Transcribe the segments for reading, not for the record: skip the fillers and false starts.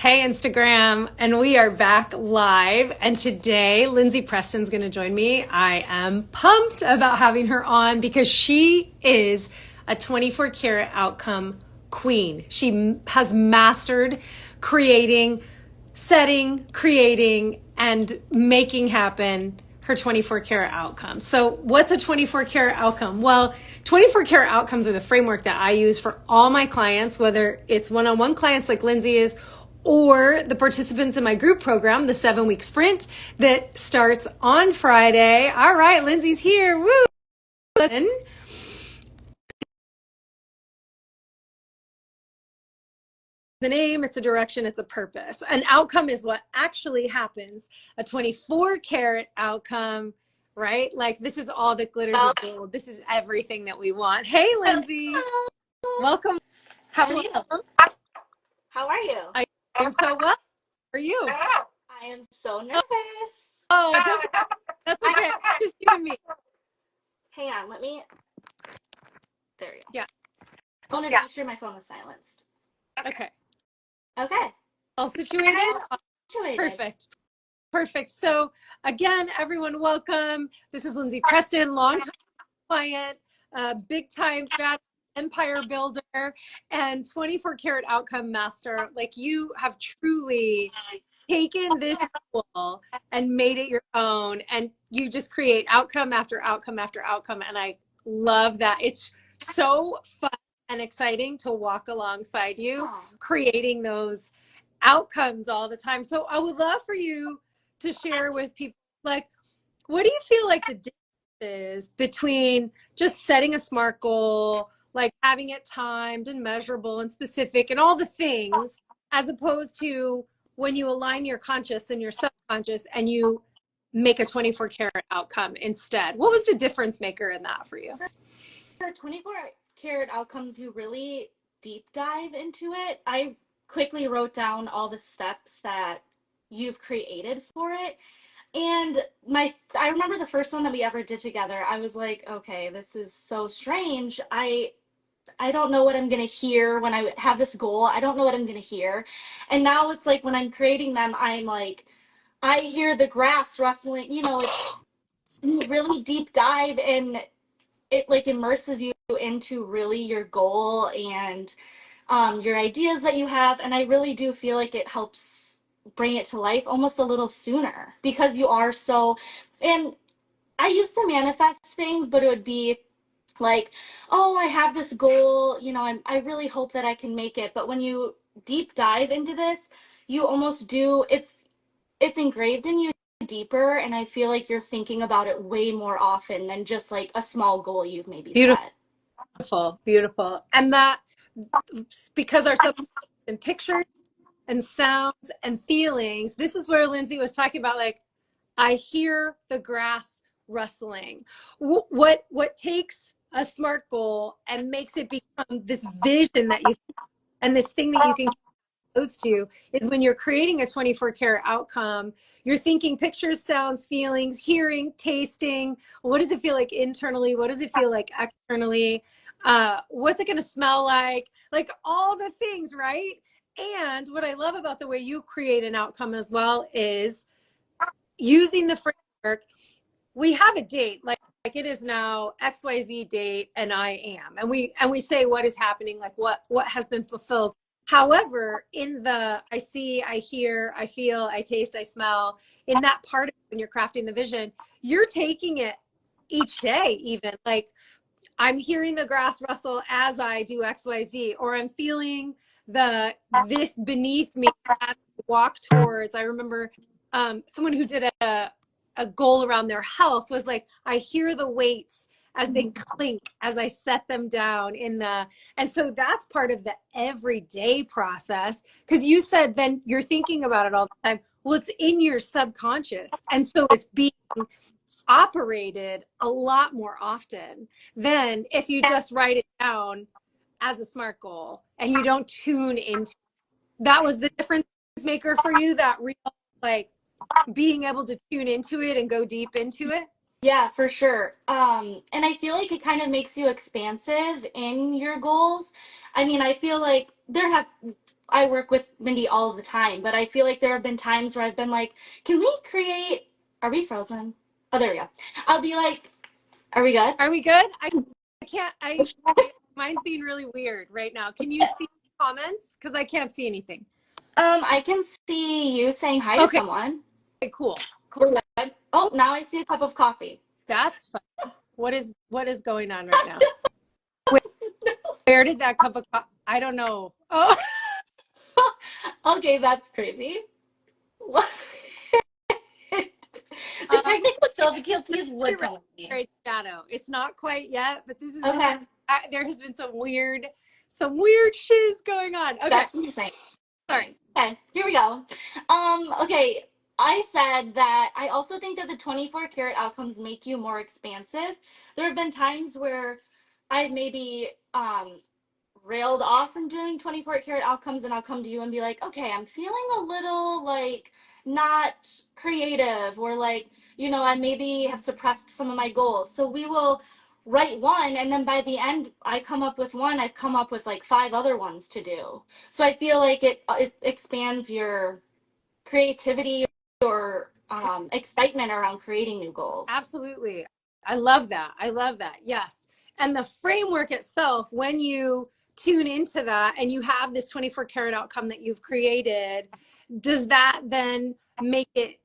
Hey, Instagram, and we are back live. And today, Lindsey Preston's going to join me. I am pumped about having her on because she is a 24 karat outcome queen. She has mastered creating, setting, creating, and making happen her 24 karat outcome. So what's a 24 karat outcome? Well, 24 karat outcomes are the framework that I use for all my clients, whether it's one-on-one clients like Lindsey is, or the participants in my group program, the 7-week sprint that starts on Friday. All right, Lindsey's here. Woo! The name, it's a direction, it's a purpose. An outcome is what actually happens. A 24 karat outcome, right? Like this is all that glitters is gold. This is everything that we want. Hey, Lindsey. Welcome. How are you? How are you? I'm so well. How are you? I am so nervous. Oh, it's okay. That's okay. Just you and me. Hang on, let me. There you go. Yeah. I want to make sure my phone is silenced. Okay. Okay. All situated? Perfect. Perfect. So again, everyone, welcome. This is Lindsey Preston, longtime client, big time empire builder, and 24 karat outcome master. Like you have truly taken this tool and made it your own, and you just create outcome after outcome after outcome. And I love that. It's so fun and exciting to walk alongside you, creating those outcomes all the time. So I would love for you to share with people, like, what do you feel like the difference is between just setting a SMART goal, like having it timed and measurable and specific and all the things, as opposed to when you align your conscious and your subconscious and you make a 24 karat outcome instead? What was the difference maker in that for you? For 24 karat outcomes, you really deep dive into it. I quickly wrote down all the steps that you've created for it. And I remember the first one that we ever did together, I was like, okay, this is so strange. I don't know what I'm going to hear when I have this goal. I don't know what I'm going to hear. And now it's like when I'm creating them, I'm like, I hear the grass rustling, it's really deep dive, and it like immerses you into really your goal and your ideas that you have. And I really do feel like it helps bring it to life almost a little sooner because you are so, and I used to manifest things, but it would be like, oh, I have this goal, I really hope that I can make it. But when you deep dive into this, you almost do, it's engraved in you deeper, and I feel like you're thinking about it way more often than just like a small goal you've maybe set. Beautiful, beautiful. And that, because our subconscious and pictures and sounds and feelings, this is where Lindsey was talking about, like, I hear the grass rustling. What takes a SMART goal and makes it become this vision that you, and this thing that you can get close to, is when you're creating a 24 karat outcome, you're thinking pictures, sounds, feelings, hearing, tasting. What does it feel like internally? What does it feel like externally? What's it going to smell like? Like all the things, right? And what I love about the way you create an outcome as well is using the framework. We have a date, like it is now XYZ date, and I am, and we say what is happening, like what has been fulfilled. However, in the I see, I hear, I feel, I taste, I smell, in that part of when you're crafting the vision, you're taking it each day, even like I'm hearing the grass rustle as I do XYZ, or I'm feeling this beneath me as I walk towards. I remember someone who did a goal around their health was like, I hear the weights as they clink as I set them down and so that's part of the everyday process, because you said then you're thinking about it all the time. Well, it's in your subconscious, and so it's being operated a lot more often than if you just write it down as a SMART goal and you don't tune into. That was the difference maker for you, that real, like, being able to tune into it and go deep into it? Yeah, for sure. And I feel like it kind of makes you expansive in your goals. I mean, I feel like I work with Mindi all the time, but I feel like there have been times where I've been like, can we create, are we frozen? Oh, there we go. I'll be like, are we good? Are we good? I can't, mine's being really weird right now. Can you see comments? Because I can't see anything. I can see you saying hi to Okay, someone. cool. We're good. Oh, now I see a cup of coffee. That's fun. What is going on right now? Where did that cup of coffee? I don't know. Oh, Okay, that's crazy. What? The uh, technical difficulties would right, come with me. right shadow. It's not quite yet, but this is just Okay, there has been some weird shiz going on. Okay, that's insane. sorry. Okay, here we go. Okay, I said that I also think that the 24 karat outcomes make you more expansive. There have been times where I maybe railed off from doing 24 karat outcomes, and I'll come to you and be like, okay, I'm feeling a little like not creative, or like, I maybe have suppressed some of my goals. So we will write one, and then by the end I come up with one, I've come up with like five other ones to do. So I feel like it expands your creativity or excitement around creating new goals. Absolutely. I love that. I love that. Yes. And the framework itself, when you tune into that and you have this 24 karat outcome that you've created, does that then make it,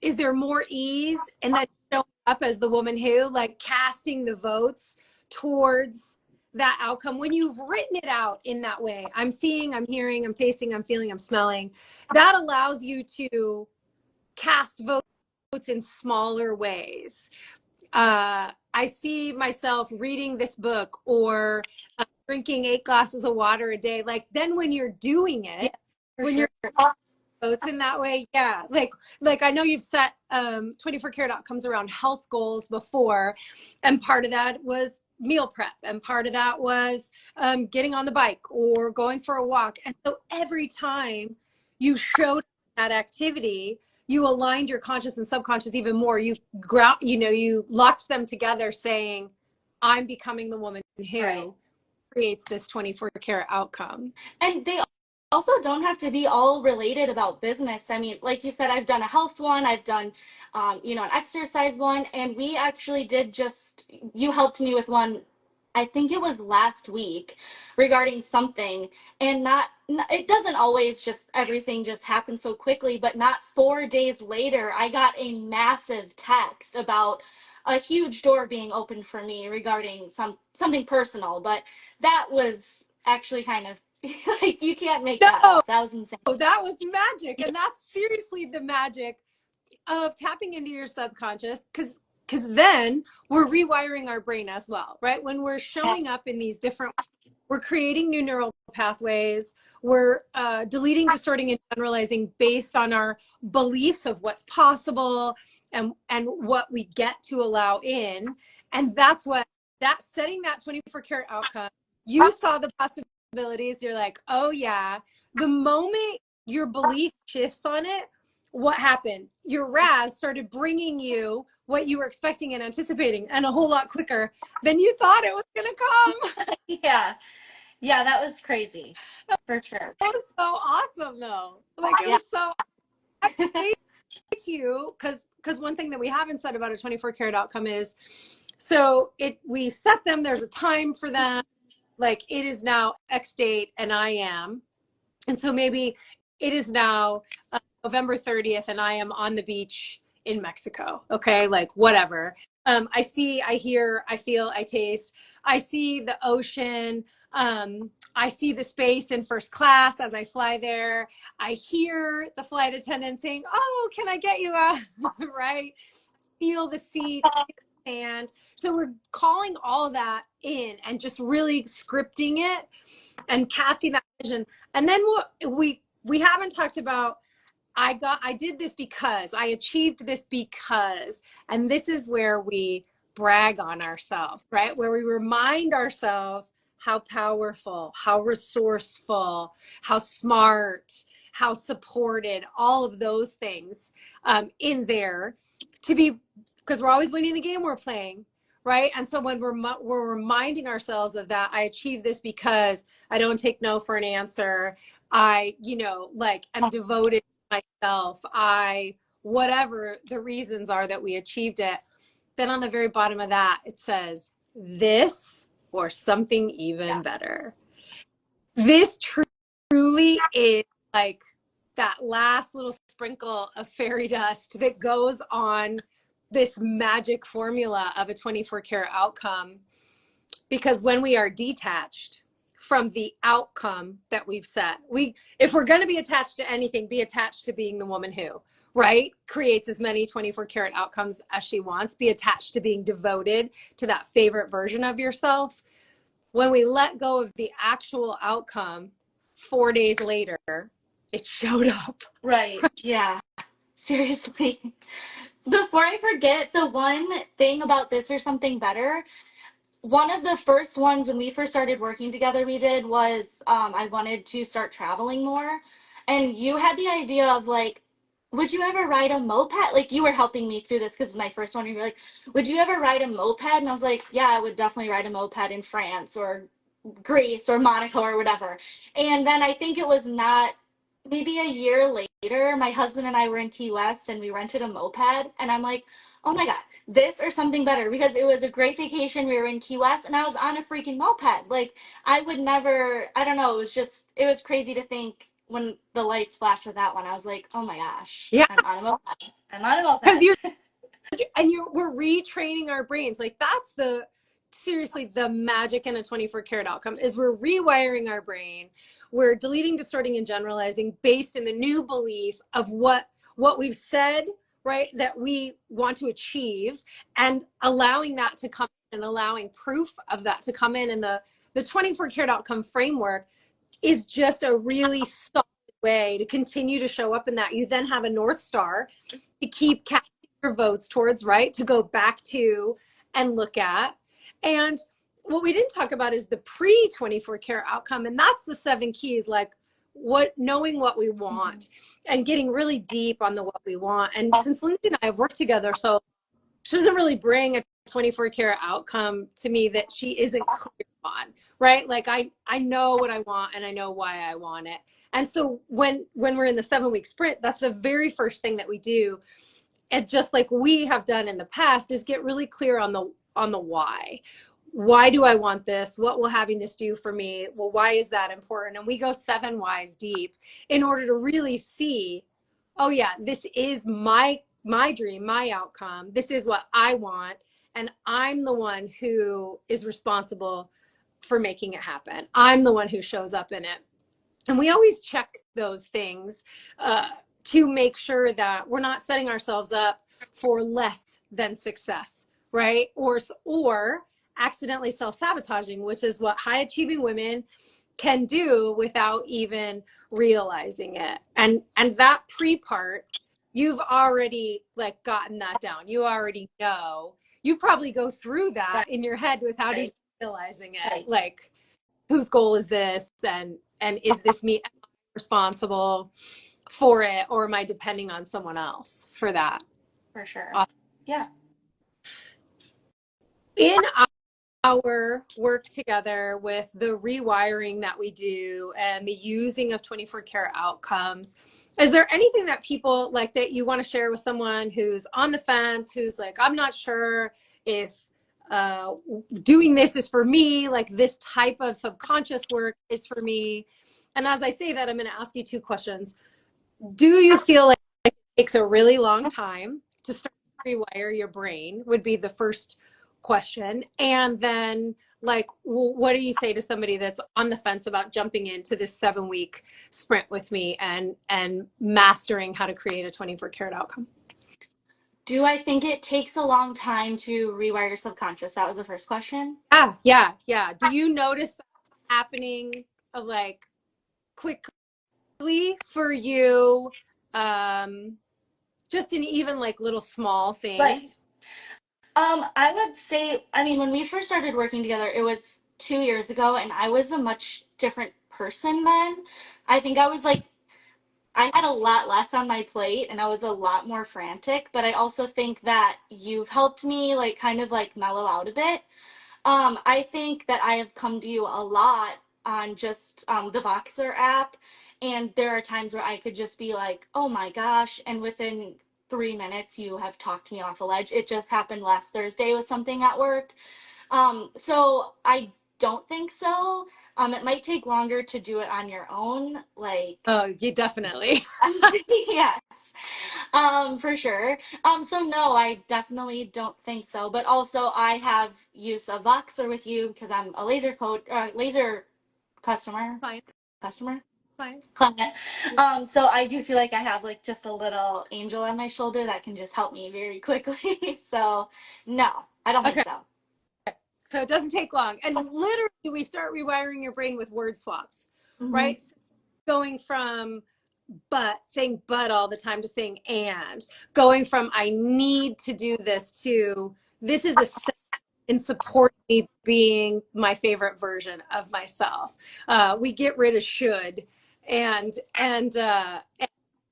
is there more ease and then showing up as the woman who, like, casting the votes towards that outcome when you've written it out in that way? I'm seeing, I'm hearing, I'm tasting, I'm feeling, I'm smelling. That allows you to cast votes in smaller ways. I see myself reading this book or drinking 8 glasses of water a day. Like, then when you're doing it, Yeah, when sure. you're votes in that way, yeah. Like I know you've set 24 karat outcomes around health goals before, and part of that was meal prep, and part of that was getting on the bike or going for a walk. And so every time you showed that activity, you aligned your conscious and subconscious even more. You locked them together, saying, I'm becoming the woman who creates this 24 karat outcome. And they also don't have to be all related about business. I mean, like you said, I've done a health one, I've done, an exercise one, and we actually you helped me with one, I think it was last week, regarding something, and it doesn't always just, everything just happens so quickly, but not 4 days later, I got a massive text about a huge door being opened for me regarding something personal, but that was actually kind of like, you can't make that No, up. That was insane. that was magic. And that's seriously the magic of tapping into your subconscious, because then we're rewiring our brain as well, right? When we're showing up in these different, we're creating new neural pathways, we're deleting, distorting, and generalizing based on our beliefs of what's possible and what we get to allow in. And that's what, that setting that 24 karat outcome, you saw the possibilities, you're like, oh yeah. The moment your belief shifts on it, what happened? Your RAS started bringing you what you were expecting and anticipating, and a whole lot quicker than you thought it was going to come. Yeah. Yeah, that was crazy. For sure. That was so awesome, though. Like, it Yeah. was so, I say to you, because one thing that we haven't said about a 24 karat outcome is, so we set them, there's a time for them, like, it is now X date and I am. And so maybe it is now November 30th and I am on the beach in Mexico. Okay. Like, whatever. I see, I hear, I feel, I taste, I see the ocean. I see the space in first class as I fly there. I hear the flight attendant saying, oh, can I get you a, right? Feel the sea, and so we're calling all that in and just really scripting it and casting that vision. And then what we haven't talked about, I did this because I achieved this because, and this is where we brag on ourselves, right? Where we remind ourselves how powerful, how resourceful, how smart, how supported, all of those things in there, to be, because we're always winning the game we're playing, right? And so when we're reminding ourselves of that, I achieved this because I don't take no for an answer. I, like am devoted to myself. Whatever the reasons are that we achieved it. Then on the very bottom of that, it says this or something even better. This truly is like that last little sprinkle of fairy dust that goes on this magic formula of a 24 karat outcome. Because when we are detached from the outcome that we've set, if we're going to be attached to anything, be attached to being the woman who, right, creates as many 24 karat outcomes as she wants. Be attached to being devoted to that favorite version of yourself. When we let go of the actual outcome, 4 days later, it showed up. Right. Yeah. Seriously. Before I forget, the one thing about this or something better, one of the first ones when we first started working together we did was I wanted to start traveling more. And you had the idea of like, would you ever ride a moped? Like you were helping me through this because it's my first one. And you were like, would you ever ride a moped? And I was like, yeah, I would definitely ride a moped in France or Greece or Monaco or whatever. And then I think it was not maybe a year later, my husband and I were in Key West and we rented a moped. And I'm like, oh my God, this or something better, because it was a great vacation. We were in Key West and I was on a freaking moped. Like I would never, I don't know. It was crazy to think when the lights flashed with that one. I was like, oh my gosh, Yeah. I'm on a moped. I'm on a moped. Because we're retraining our brains. Like that's seriously the magic in a 24 karat outcome is we're rewiring our brain. We're deleting, distorting, and generalizing based in the new belief of what we've said, right, that we want to achieve, and allowing that to come in and allowing proof of that to come in. And the 24 karat outcome framework is just a really solid way to continue to show up in that. You then have a North Star to keep casting your votes towards, right? To go back to and look at. And what we didn't talk about is the pre 24 karat outcome. And that's the 7 keys, like knowing what we want and getting really deep on the what we want. And since Lindsey and I have worked together, so she doesn't really bring a 24 karat outcome to me that she isn't clear on, right? Like I know what I want and I know why I want it. And so when we're in the 7-week sprint, that's the very first thing that we do. And just like we have done in the past is get really clear on the why. Why do I want this? What will having this do for me? Well, why is that important? And we go 7 whys deep in order to really see, oh yeah, this is my dream, my outcome. This is what I want. And I'm the one who is responsible for making it happen. I'm the one who shows up in it. And we always check those things to make sure that we're not setting ourselves up for less than success, right? Or accidentally self-sabotaging, which is what high achieving women can do without even realizing it. And that pre-part, you've already like gotten that down. You already know. You probably go through that in your head without even realizing it. Like, whose goal is this? And is this me responsible for it, or am I depending on someone else for that? For sure. Yeah. In our work together with the rewiring that we do and the using of 24 karat outcomes, is there anything that people like that you want to share with someone who's on the fence, who's like, I'm not sure if doing this is for me, like this type of subconscious work is for me? And as I say that, I'm going to ask you 2 questions. Do you feel like it takes a really long time to start to rewire your brain would be the first question. And then like, what do you say to somebody that's on the fence about jumping into this 7-week sprint with me and mastering how to create a 24 karat outcome? Do I think it takes a long time to rewire your subconscious? That was the first question. Yeah. Do you notice that happening like quickly for you? Just in even like little small things. Right. I would say, I mean, when we first started working together, it was 2 years ago, and I was a much different person then. I think I was like, I had a lot less on my plate and I was a lot more frantic, but I also think that you've helped me like kind of like mellow out a bit. I think that I have come to you a lot on just the Voxer app And there are times where I could just be like, oh my gosh. And within 3 minutes, you have talked me off a ledge. It just happened last Thursday with something at work. So I don't think so. It might take longer to do it on your own. Like, Oh, you definitely. yes, for sure. So no, I definitely don't think so. But also, I have use of Voxer with you because I'm a laser customer, Fine, customer. fine. Client. So I do feel like I have like just a little angel on my shoulder that can just help me very quickly. So no, I don't think Okay. so. So it doesn't take long. And literally, we start rewiring your brain with word swaps, Mm-hmm. right? So going from saying but all the time to saying and, going from I need to do this to this is a in support of me being my favorite version of myself. We get rid of should and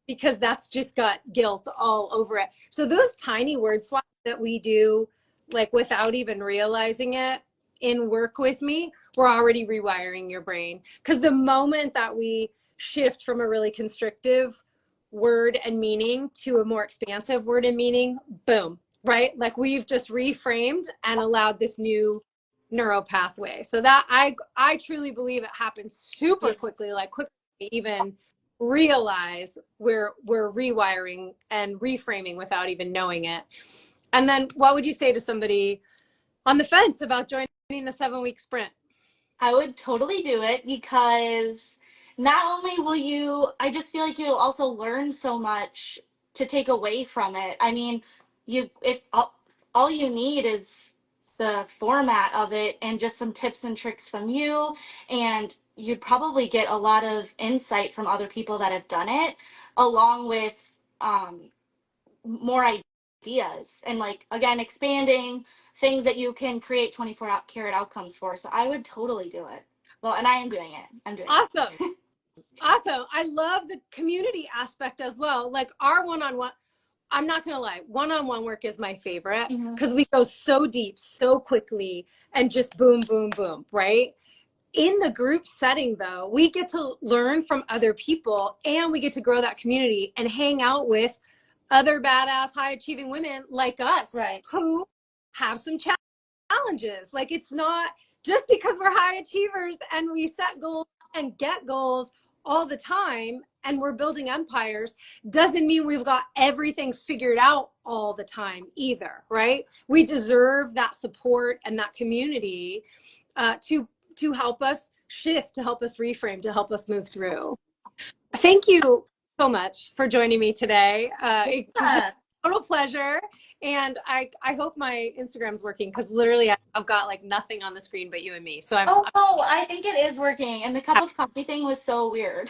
because that's just got guilt all over it. So those tiny word swaps that we do, like without even realizing it in Work With Me, we're already rewiring your brain. Because the moment that we shift from a really constrictive word and meaning to a more expansive word and meaning, boom, right? Like we've just reframed and allowed this new neural pathway. So that I truly believe it happens super quickly, like quickly even realize we're rewiring and reframing without even knowing it. And then what would you say to somebody on the fence about joining the 7-week sprint? I would totally do it because not only will you, I just feel like you'll also learn so much to take away from it. I mean, you if all you need is the format of it and just some tips and tricks from you, and you'd probably get a lot of insight from other people that have done it, along with more ideas and like again expanding things that you can create 24 karat outcomes for. So I would totally do it. Well, and I am doing it. I'm doing Awesome. it. Awesome. I love the community aspect as well. Like our one-on-one, I'm not going to lie, one-on-one work is my favorite because we go so deep so quickly and just boom, boom, boom, right? In the group setting though, we get to learn from other people and we get to grow that community and hang out with other badass high achieving women like us Right. who have some challenges. Like it's not just because we're high achievers and we set goals and get goals all the time and we're building empires doesn't mean we've got everything figured out all the time either, right? We deserve that support and that community to help us shift, to help us reframe, to help us move through. Thank you so much for joining me today. It was just a total pleasure. And I hope my Instagram's working because literally I've got like nothing on the screen but you and me. So Oh no, I think it is working. And the cup of coffee thing was so weird.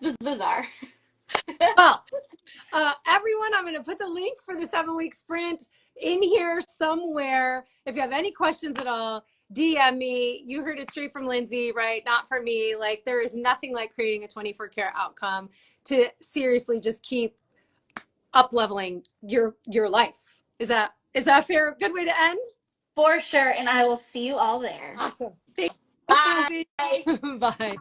This is bizarre. well, everyone, I'm going to put the link for the 7-week sprint in here somewhere. If you have any questions at all, DM me. You heard it straight from Lindsey, right? Not from me. Like there is nothing like creating a 24 karat outcome to seriously just keep up leveling your life. Is that a fair, good way to end? For sure. And I will see you all there. Awesome. Thanks, Bye. Lindsey. Bye.